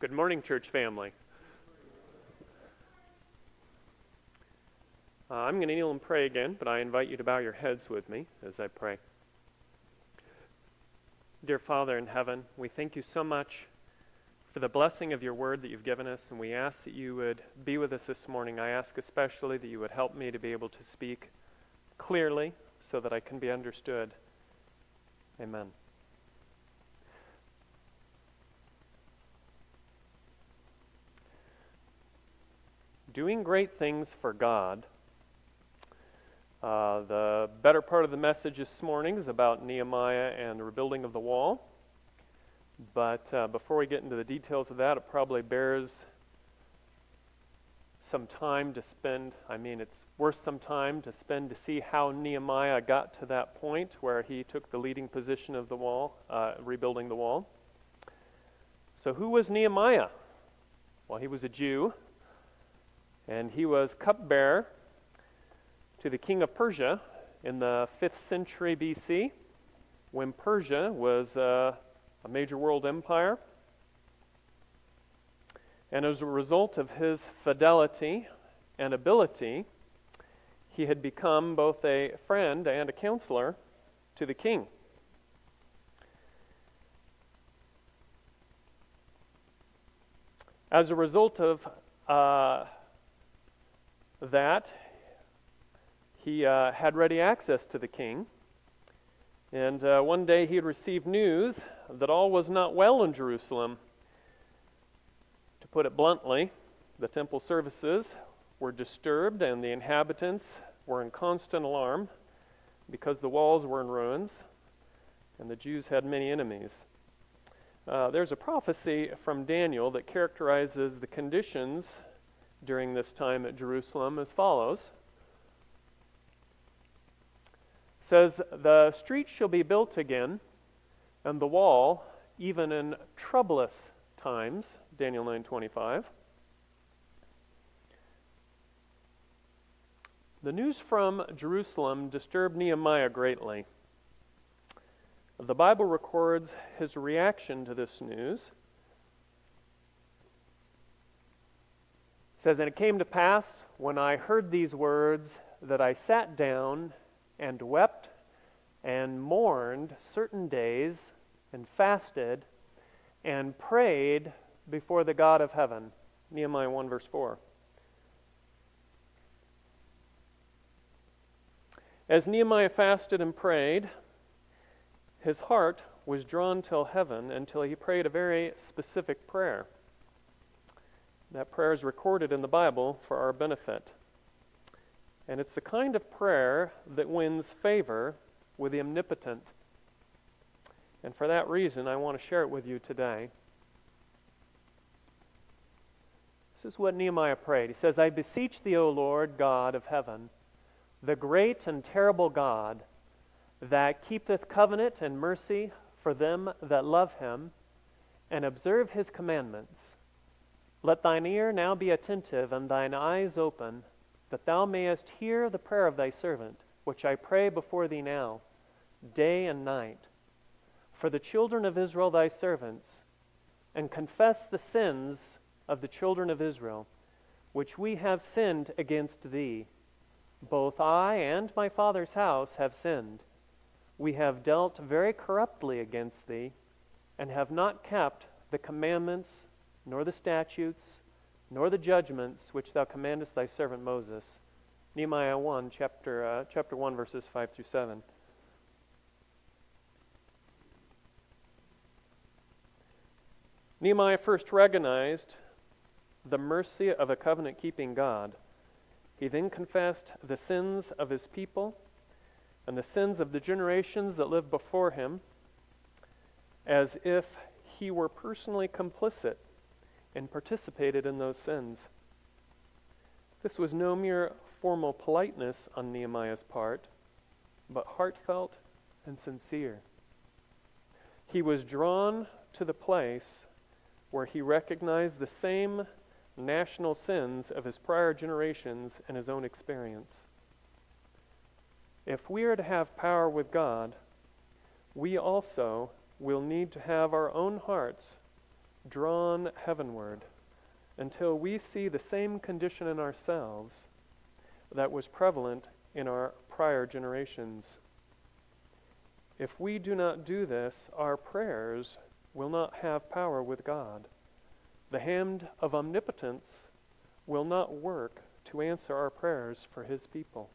Good morning, church family. I'm going to kneel and pray again, but I invite you to bow your heads with me as I pray. Dear Father in heaven, we thank you so much for the blessing of your word that you've given us, and we ask that you would be with us this morning. I ask especially that you would help me to be able to speak clearly so that I can be understood. Amen. Doing great things for God. The better part of the message this morning is about Nehemiah and the rebuilding of the wall. But before we get into the details of that, it probably bears some time to spend. It's worth some time to spend to see how Nehemiah got to that point where he took the leading position of the wall, rebuilding the wall. So who was Nehemiah? Well, he was a Jew. And he was cupbearer to the king of Persia in the 5th century BC, when Persia was a major world empire. And as a result of his fidelity and ability, he had become both a friend and a counselor to the king. As a result of that, he had ready access to the king. And one day he had received news that all was not well in Jerusalem. To put it bluntly, the temple services were disturbed and the inhabitants were in constant alarm because the walls were in ruins and the Jews had many enemies. There's a prophecy from Daniel that characterizes the conditions during this time at Jerusalem as follows. It says, "The street shall be built again, and the wall, even in troublous times," Daniel 9:25. The news from Jerusalem disturbed Nehemiah greatly. The Bible records his reaction to this news. It says, "And it came to pass, when I heard these words, that I sat down and wept and mourned certain days and fasted and prayed before the God of heaven." Nehemiah 1 verse 4. As Nehemiah fasted and prayed, his heart was drawn till heaven until he prayed a very specific prayer. That prayer is recorded in the Bible for our benefit. And it's the kind of prayer that wins favor with the omnipotent. And for that reason, I want to share it with you today. This is what Nehemiah prayed. He says, "I beseech thee, O Lord God of heaven, the great and terrible God, that keepeth covenant and mercy for them that love him, and observe his commandments. Let thine ear now be attentive, and thine eyes open, that thou mayest hear the prayer of thy servant, which I pray before thee now, day and night, for the children of Israel thy servants, and confess the sins of the children of Israel, which we have sinned against thee. Both I and my father's house have sinned. We have dealt very corruptly against thee, and have not kept the commandments, nor the statutes, nor the judgments which thou commandest thy servant Moses." Nehemiah 1, chapter 1, verses 5 through 7. Nehemiah first recognized the mercy of a covenant-keeping God. He then confessed the sins of his people and the sins of the generations that lived before him, as if he were personally complicit and participated in those sins. This was no mere formal politeness on Nehemiah's part, but heartfelt and sincere. He was drawn to the place where he recognized the same national sins of his prior generations and his own experience. If we are to have power with God, we also will need to have our own hearts drawn heavenward until we see the same condition in ourselves that was prevalent in our prior generations. If we do not do this, our prayers will not have power with God. The hand of omnipotence will not work to answer our prayers for His people.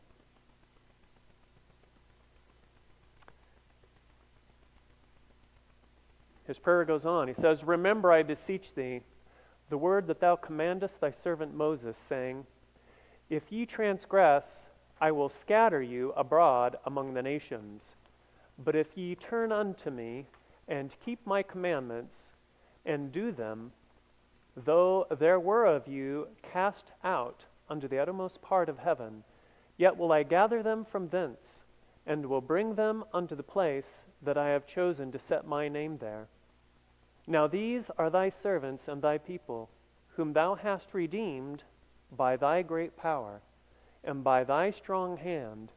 His prayer goes on. He says, "Remember, I beseech thee, the word that thou commandest thy servant Moses, saying, If ye transgress, I will scatter you abroad among the nations. But if ye turn unto me, and keep my commandments, and do them, though there were of you cast out unto the uttermost part of heaven, yet will I gather them from thence, and will bring them unto the place that I have chosen to set my name there. Now these are thy servants and thy people, whom thou hast redeemed by thy great power, and by thy strong hand.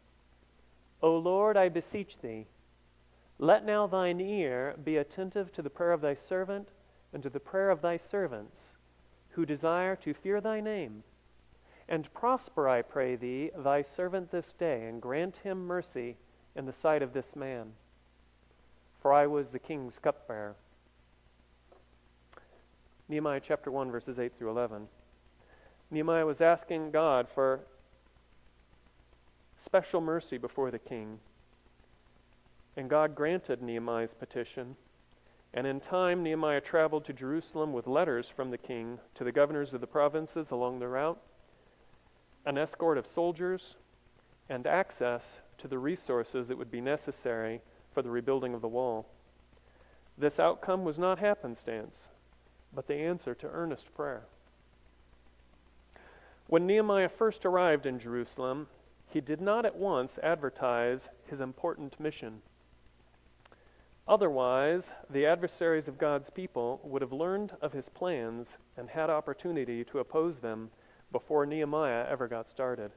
O Lord, I beseech thee, let now thine ear be attentive to the prayer of thy servant and to the prayer of thy servants, who desire to fear thy name. And prosper, I pray thee, thy servant this day, and grant him mercy in the sight of this man. For I was the king's cupbearer." Nehemiah chapter 1, verses 8 through 11. Nehemiah was asking God for special mercy before the king. And God granted Nehemiah's petition. And in time, Nehemiah traveled to Jerusalem with letters from the king to the governors of the provinces along the route, an escort of soldiers, and access to the resources that would be necessary for the rebuilding of the wall. This outcome was not happenstance, but the answer to earnest prayer. When Nehemiah first arrived in Jerusalem, he did not at once advertise his important mission. Otherwise, the adversaries of God's people would have learned of his plans and had opportunity to oppose them before Nehemiah ever got started.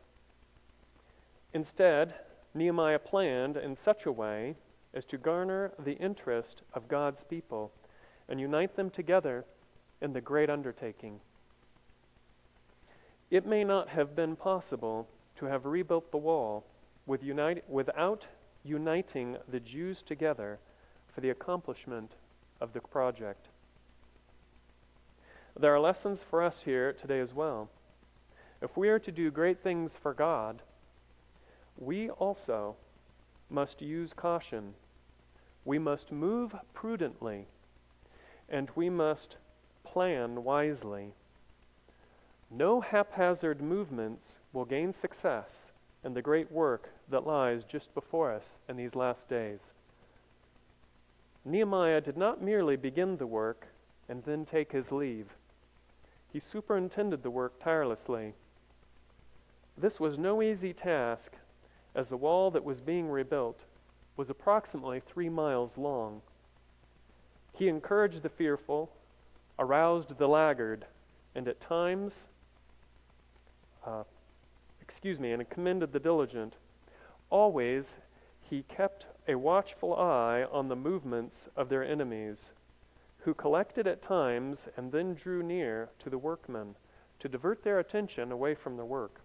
Instead, Nehemiah planned in such a way as to garner the interest of God's people and unite them together in the great undertaking. It may not have been possible to have rebuilt the wall without uniting the Jews together for the accomplishment of the project. There are lessons for us here today as well. If we are to do great things for God, we also must use caution. We must move prudently, and we must plan wisely. No haphazard movements will gain success in the great work that lies just before us in these last days. Nehemiah did not merely begin the work and then take his leave. He superintended the work tirelessly. This was no easy task, as the wall that was being rebuilt was approximately 3 miles long. He encouraged the fearful, aroused the laggard, and at times, and commended the diligent. Always, he kept a watchful eye on the movements of their enemies, who collected at times and then drew near to the workmen to divert their attention away from the work.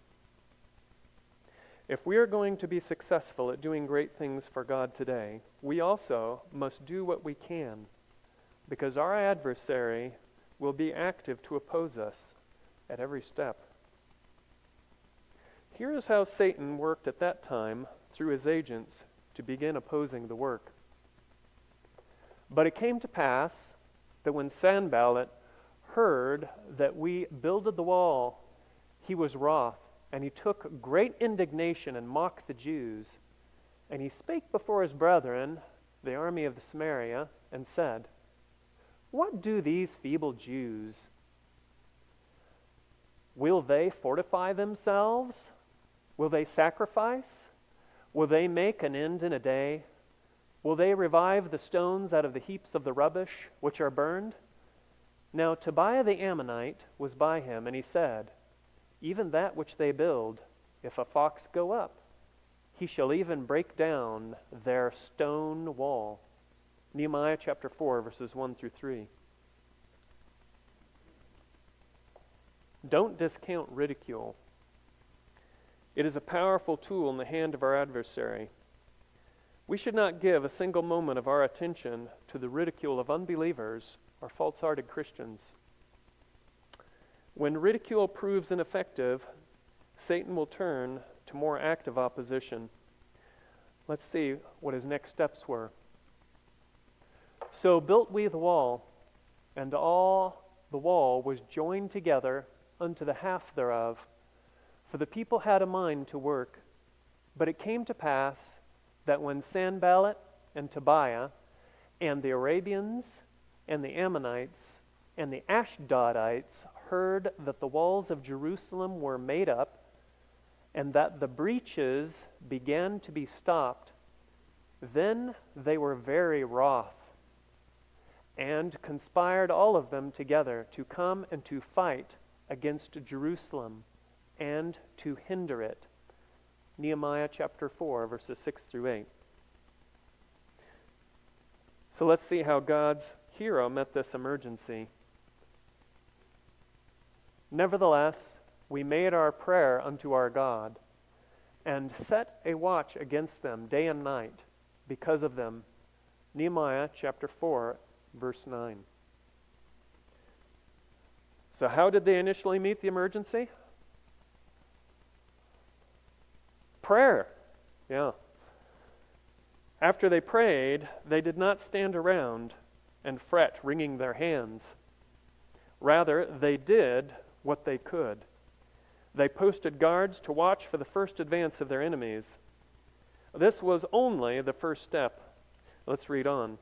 If we are going to be successful at doing great things for God today, we also must do what we can, because our adversary will be active to oppose us at every step. Here is how Satan worked at that time through his agents to begin opposing the work. But it came to pass that when Sanballat heard that we builded the wall, he was wroth, and he took great indignation and mocked the Jews. And he spake before his brethren, the army of Samaria, and said, What do these feeble Jews? Will they fortify themselves? Will they sacrifice? Will they make an end in a day? Will they revive the stones out of the heaps of the rubbish which are burned? Now Tobiah the Ammonite was by him, and he said, Even that which they build, if a fox go up, he shall even break down their stone wall. Nehemiah chapter 4, verses 1 through 3. Don't discount ridicule. It is a powerful tool in the hand of our adversary. We should not give a single moment of our attention to the ridicule of unbelievers or false-hearted Christians. When ridicule proves ineffective, Satan will turn to more active opposition. Let's see what his next steps were. So built we the wall, and all the wall was joined together unto the half thereof. For the people had a mind to work. But it came to pass that when Sanballat and Tobiah and the Arabians and the Ammonites and the Ashdodites heard that the walls of Jerusalem were made up, and that the breaches began to be stopped, then they were very wroth, and conspired all of them together to come and to fight against Jerusalem and to hinder it. Nehemiah chapter 4, verses 6 through 8. So let's see how God's hero met this emergency. Nevertheless, we made our prayer unto our God, and set a watch against them day and night because of them. Nehemiah chapter 4, verse 9. So how did they initially meet the emergency? Prayer. Yeah. After they prayed, they did not stand around and fret, wringing their hands. Rather, they did what they could. They posted guards to watch for the first advance of their enemies. This was only the first step. Let's read on.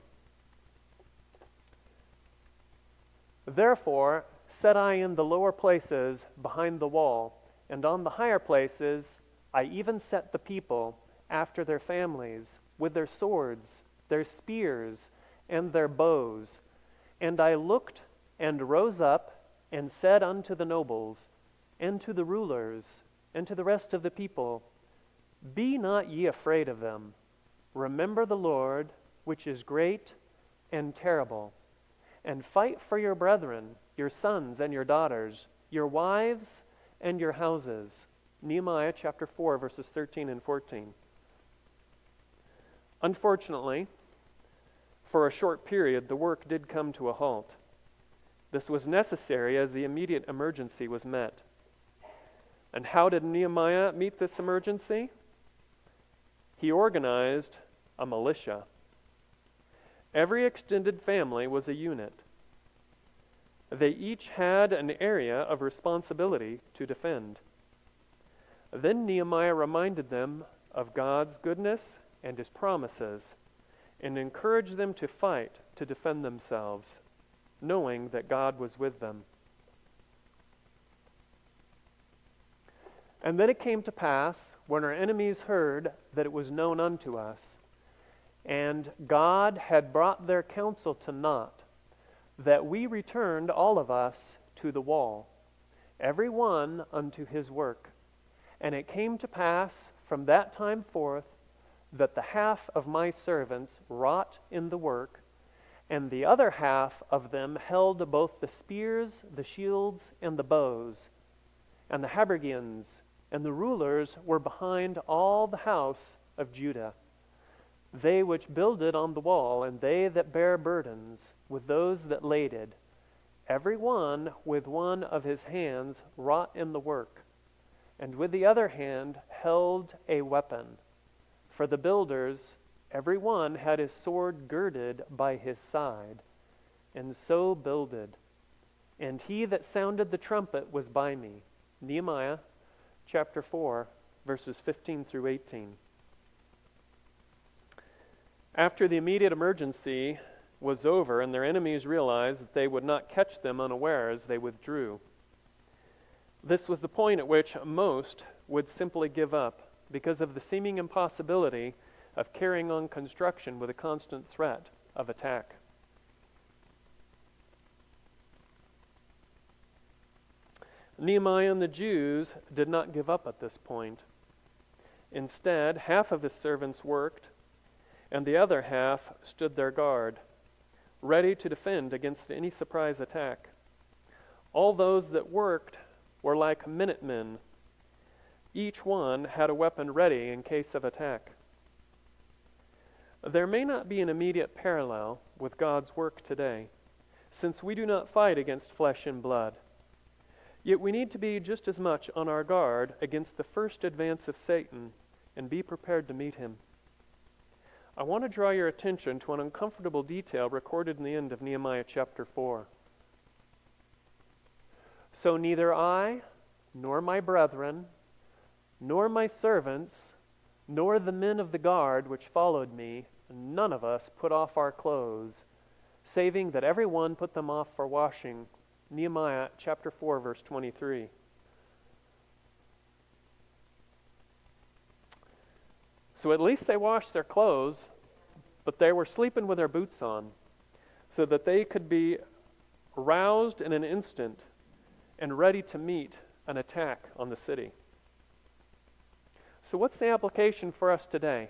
Therefore set I in the lower places behind the wall, and on the higher places I even set the people after their families, with their swords, their spears, and their bows. And I looked and rose up and said unto the nobles, and to the rulers, and to the rest of the people, Be not ye afraid of them. Remember the Lord, which is great and terrible, and fight for your brethren, your sons and your daughters, your wives and your houses. Nehemiah chapter 4, verses 13 and 14. Unfortunately, for a short period, the work did come to a halt. This was necessary as the immediate emergency was met. And how did Nehemiah meet this emergency? He organized a militia. Every extended family was a unit. They each had an area of responsibility to defend. Then Nehemiah reminded them of God's goodness and His promises, and encouraged them to fight to defend themselves, knowing that God was with them. And then it came to pass, when our enemies heard that it was known unto us, and God had brought their counsel to naught, that we returned all of us to the wall, every one unto his work. And it came to pass from that time forth that the half of my servants wrought in the work, and the other half of them held both the spears, the shields, and the bows, and the habergeons, and the rulers were behind all the house of Judah. They which builded on the wall, and they that bare burdens, with those that laded, every one with one of his hands wrought in the work, and with the other hand held a weapon. For the builders, every one had his sword girded by his side, and so builded. And he that sounded the trumpet was by me. Nehemiah chapter 4, verses 15 through 18. After the immediate emergency was over and their enemies realized that they would not catch them unawares, they withdrew. This was the point at which most would simply give up because of the seeming impossibility of carrying on construction with a constant threat of attack. Nehemiah and the Jews did not give up at this point. Instead, half of his servants worked, and the other half stood their guard, ready to defend against any surprise attack. All those that worked were like minutemen. Each one had a weapon ready in case of attack. There may not be an immediate parallel with God's work today, since we do not fight against flesh and blood. Yet we need to be just as much on our guard against the first advance of Satan and be prepared to meet him. I want to draw your attention to an uncomfortable detail recorded in the end of Nehemiah chapter 4. So neither I, nor my brethren, nor my servants, nor the men of the guard which followed me, none of us put off our clothes, saving that every one put them off for washing. Nehemiah chapter 4, verse 23. So at least they washed their clothes, but they were sleeping with their boots on, so that they could be roused in an instant and ready to meet an attack on the city. So what's the application for us today?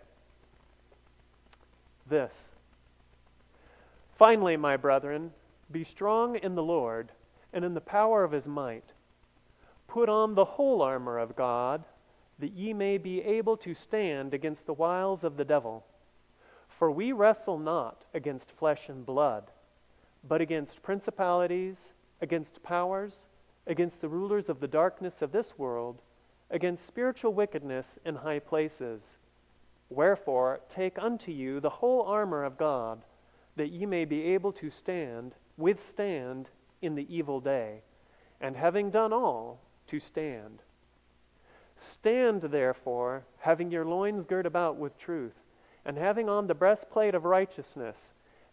This. Finally, my brethren, be strong in the Lord and in the power of his might. Put on the whole armor of God, that ye may be able to stand against the wiles of the devil. For we wrestle not against flesh and blood, but against principalities, against powers, against the rulers of the darkness of this world, against spiritual wickedness in high places. Wherefore, take unto you the whole armor of God, that ye may be able to withstand in the evil day, and having done all, to stand. Stand therefore, having your loins girt about with truth, and having on the breastplate of righteousness,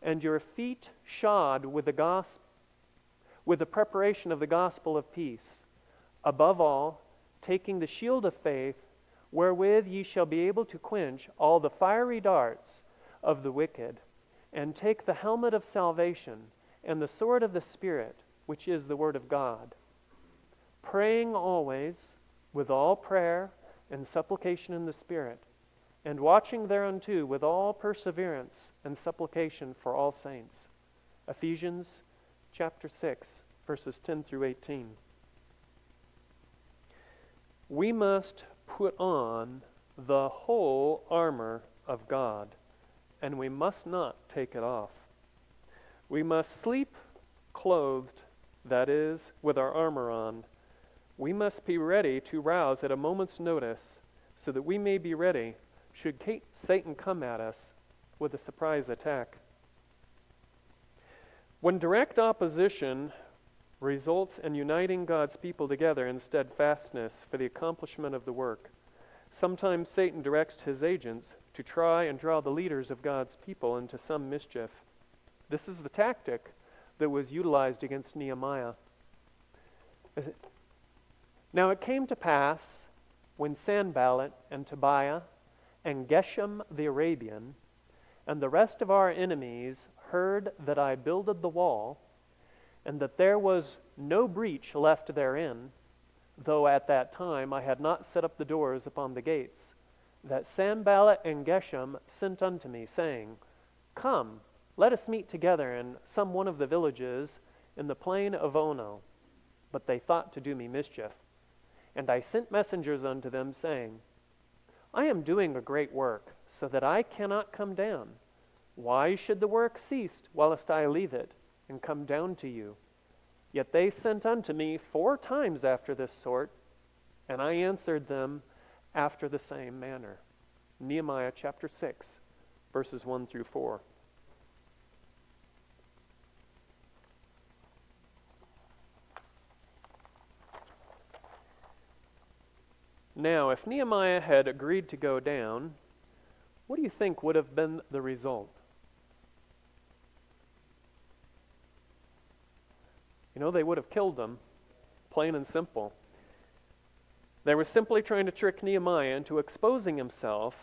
and your feet shod with the preparation of the gospel of peace. Above all, taking the shield of faith, wherewith ye shall be able to quench all the fiery darts of the wicked, and take the helmet of salvation, and the sword of the Spirit, which is the word of God. Praying always, with all prayer and supplication in the Spirit, and watching thereunto with all perseverance and supplication for all saints. Ephesians chapter 6, verses 10 through 18. We must put on the whole armor of God, and we must not take it off. We must sleep clothed, that is, with our armor on. We must be ready to rouse at a moment's notice, so that we may be ready should Satan come at us with a surprise attack. When direct opposition results in uniting God's people together in steadfastness for the accomplishment of the work, sometimes Satan directs his agents to try and draw the leaders of God's people into some mischief. This is the tactic that was utilized against Nehemiah. Now it came to pass, when Sanballat and Tobiah and Geshem the Arabian and the rest of our enemies heard that I builded the wall, and that there was no breach left therein, though at that time I had not set up the doors upon the gates, that Sanballat and Geshem sent unto me, saying, Come, let us meet together in some one of the villages in the plain of Ono. But they thought to do me mischief. And I sent messengers unto them, saying, I am doing a great work, so that I cannot come down. Why should the work cease whilst I leave it, and come down to you? Yet they sent unto me 4 times after this sort, and I answered them after the same manner. Nehemiah chapter 6, verses 1 through 4. Now, if Nehemiah had agreed to go down, what do you think would have been the result? They would have killed him, plain and simple. They were simply trying to trick Nehemiah into exposing himself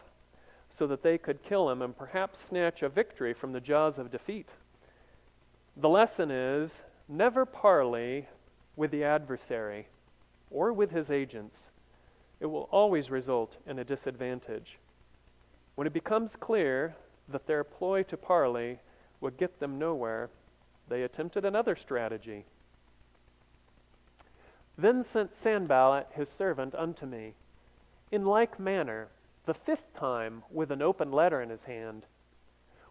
so that they could kill him and perhaps snatch a victory from the jaws of defeat. The lesson is, never parley with the adversary or with his agents. It will always result in a disadvantage. When it becomes clear that their ploy to parley would get them nowhere, they attempted another strategy. Then sent Sanballat his servant unto me, in like manner, the 5th time, with an open letter in his hand,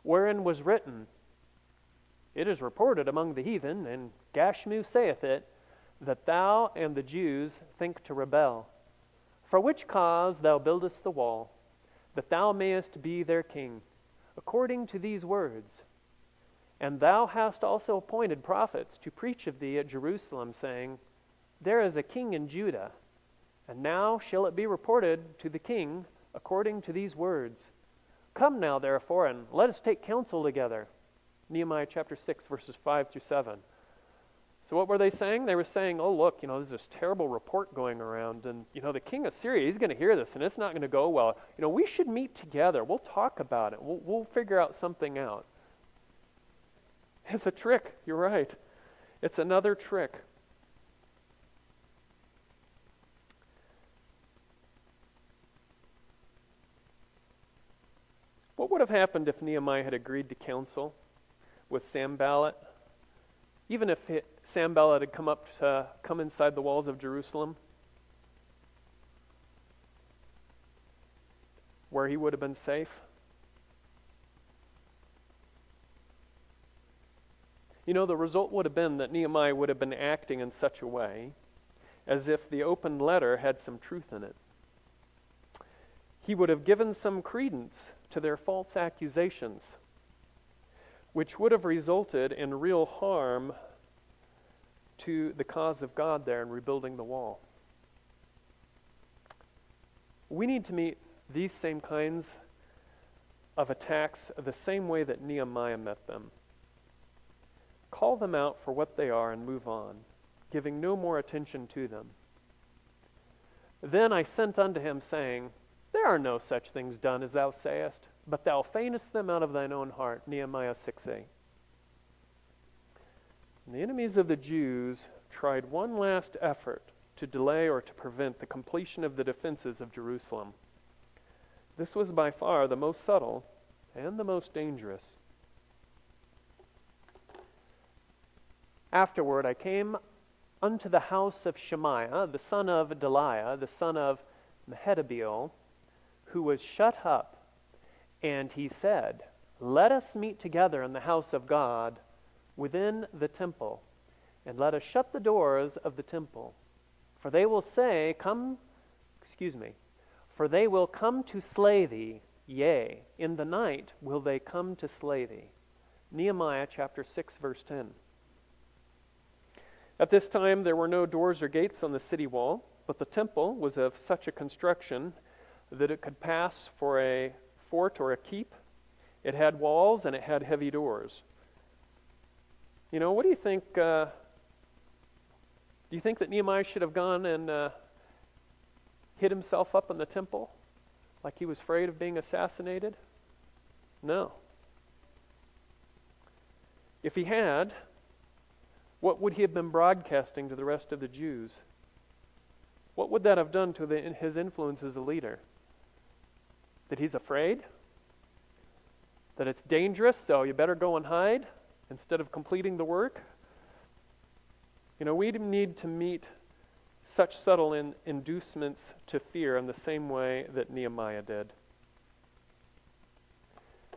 wherein was written, It is reported among the heathen, and Gashmu saith it, that thou and the Jews think to rebel. For which cause thou buildest the wall, that thou mayest be their king, according to these words. And thou hast also appointed prophets to preach of thee at Jerusalem, saying, There is a king in Judah, and now shall it be reported to the king according to these words. Come now, therefore, and let us take counsel together. Nehemiah chapter 6, verses 5 through 7. So what were they saying? They were saying, oh, look, there's this terrible report going around, and, the king of Syria, he's going to hear this, and it's not going to go well. We should meet together. We'll talk about it. We'll figure out something out. It's a trick. You're right. It's another trick. What would have happened if Nehemiah had agreed to counsel with Sanballat? Even if Sanballat had come inside the walls of Jerusalem, where he would have been safe. The result would have been that Nehemiah would have been acting in such a way as if the open letter had some truth in it. He would have given some credence to their false accusations, which would have resulted in real harm to the cause of God there in rebuilding the wall. We need to meet these same kinds of attacks the same way that Nehemiah met them. Call them out for what they are and move on, giving no more attention to them. Then I sent unto him, saying, There are no such things done as thou sayest, but thou feignest them out of thine own heart. Nehemiah 6:8. And the enemies of the Jews tried one last effort to delay or to prevent the completion of the defenses of Jerusalem. This was by far the most subtle and the most dangerous. Afterward I came unto the house of Shemaiah, the son of Delaiah, the son of Mehetabeel, who was shut up, and he said, Let us meet together in the house of God within the temple, and let us shut the doors of the temple. For they will come to slay thee, yea, in the night will they come to slay thee. Nehemiah chapter 6, verse 10. At this time there were no doors or gates on the city wall, but the temple was of such a construction that it could pass for a fort or a keep. It had walls and it had heavy doors. What do you think? Do you think that Nehemiah should have gone and hid himself up in the temple like he was afraid of being assassinated? No. If he had, what would he have been broadcasting to the rest of the Jews? What would that have done to his influence as a leader? That he's afraid? That it's dangerous, so you better go and hide instead of completing the work? We need to meet such subtle inducements to fear in the same way that Nehemiah did.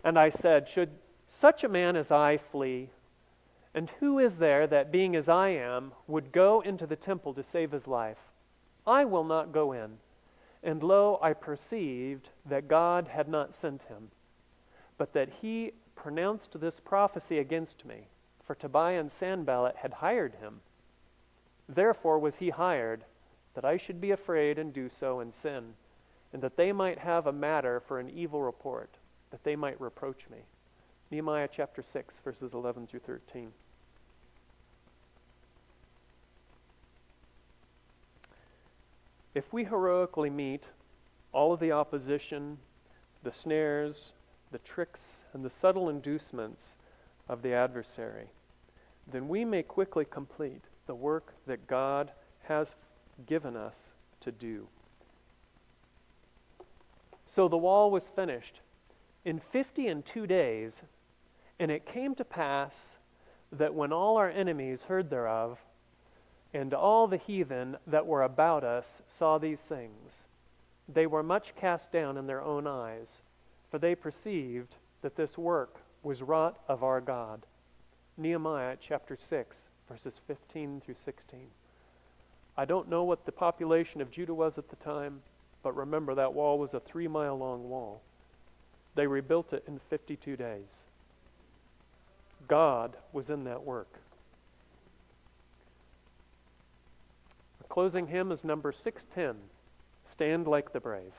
And I said, Should such a man as I flee? And who is there that, being as I am, would go into the temple to save his life? I will not go in. And lo, I perceived that God had not sent him, but that he pronounced this prophecy against me. For Tobiah and Sanballat had hired him. Therefore was he hired, that I should be afraid and do so and sin, and that they might have a matter for an evil report, that they might reproach me. Nehemiah chapter 6, verses 11 through 13. If we heroically meet all of the opposition, the snares, the tricks, and the subtle inducements of the adversary, then we may quickly complete the work that God has given us to do. So the wall was finished in 52 days, and it came to pass that when all our enemies heard thereof, And all the heathen that were about us saw these things. They were much cast down in their own eyes, for they perceived that this work was wrought of our God. Nehemiah chapter 6, verses 15 through 16. I don't know what the population of Judah was at the time, but remember that wall was a 3-mile long wall. They rebuilt it in 52 days. God was in that work. The closing hymn is number 610, Stand Like the Brave.